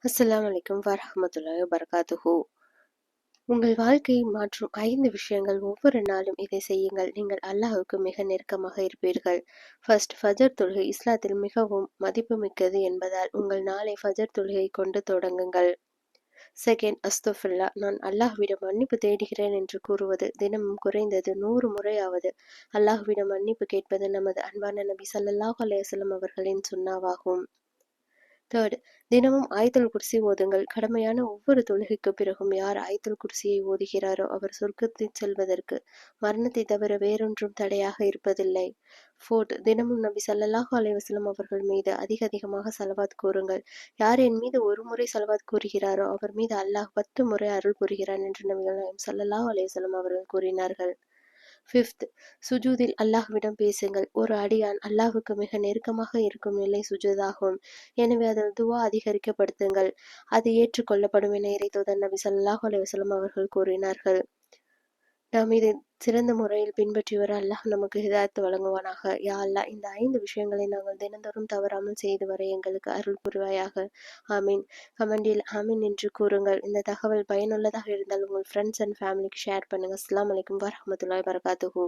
அஸ்ஸலாமு அலைக்கும் வரஹ்மத்துல்லாஹி வபரகாத்துஹு. உங்கள் வாழ்க்கையை மாற்றும் 5 விஷயங்கள். ஒவ்வொரு நாளும் இதை செய்யுங்கள். நீங்கள் அல்லாஹ்வுக்கு மிக நெருக்கமாக இருப்பீர்கள். ஃபர்ஸ்ட், ஃபஜர் தொழுகை இஸ்லாத்தில் மிகவும் மதிப்புமிக்கது என்பதால் உங்கள் நாளை ஃபஜர் தொழுகை கொண்டு தொடங்குங்கள். செகண்ட், அஸ்தஃபிருல்லா, நான் அல்லாஹ்விடம் மன்னிப்பு தேடுகிறேன் என்று கூறுவது. தினமும் குறைந்தது 100 முறையாவது அல்லாஹ்விடம் மன்னிப்பு கேட்பது நமது அன்பான நபி ஸல்லல்லாஹு அலைஹி வஸல்லம் அவர்களின் சுன்னாவாகும். தேர்ட், தினமும் ஆயத்துல் குர்சி ஓதுங்கள். கடமையான ஒவ்வொரு தொழுகைக்கு பிறகும் யார் ஆயத்துல் குர்சியை ஓதுகிறாரோ அவர் சொர்க்கத்தில் செல்வதற்கு மரணத்தை தவிர வேறொன்றும் தடையாக இருப்பதில்லை. ஃபோர்த், தினமும் நபி ஸல்லல்லாஹு அலைஹி வஸல்லம் அவர்கள் மீது அதிகமாக ஸலவாத் கூறுங்கள். யார் என் மீது ஒரு முறை ஸலவாத் கூறுகிறாரோ அவர் மீது அல்லாஹ் 10 முறை அருள் புரிகிறான் என்று நபிகள் நாயகம் ஸல்லல்லாஹு அலைஹி வஸல்லம் அவர்கள் கூறினார்கள். ஃபிஃப்த், சுஜூதில் அல்லாஹ்விடம் பேசுங்கள். ஒரு அடியான் அல்லாஹ்வுக்கு மிக நெருக்கமாக இருக்கும் நிலை சுஜூதாகும். எனவே அதில் துஆ அதிகரிக்கப்படுத்துங்கள். அது ஏற்றுக்கொள்ளப்படும் என இறைத்தூதர் நபி ஸல்லல்லாஹு அலைஹி வஸல்லம் அவர்கள் கூறினார்கள். நாம் இதை சிறந்த முறையில் பின்பற்றி வர அல்லாஹ் நமக்கு ஹிதாயத் வழங்குவானாக. யா அல்லாஹ், இந்த 5 விஷயங்களை நாங்கள் தினந்தோறும் தவறாமல் செய்து வர எங்களுக்கு அருள் புரிவாயாக. ஆமீன். கமெண்டில் ஆமீன் என்று கூறுங்கள். இந்த தகவல் பயனுள்ளதாக இருந்தால் உங்கள் ஃப்ரெண்ட்ஸ் அண்ட் ஃபேமிலிக்கு ஷேர் பண்ணுங்க. அஸ்ஸலாமு அலைக்கும் வரஹ்மத்துல்லாஹி வபரகாத்துஹு.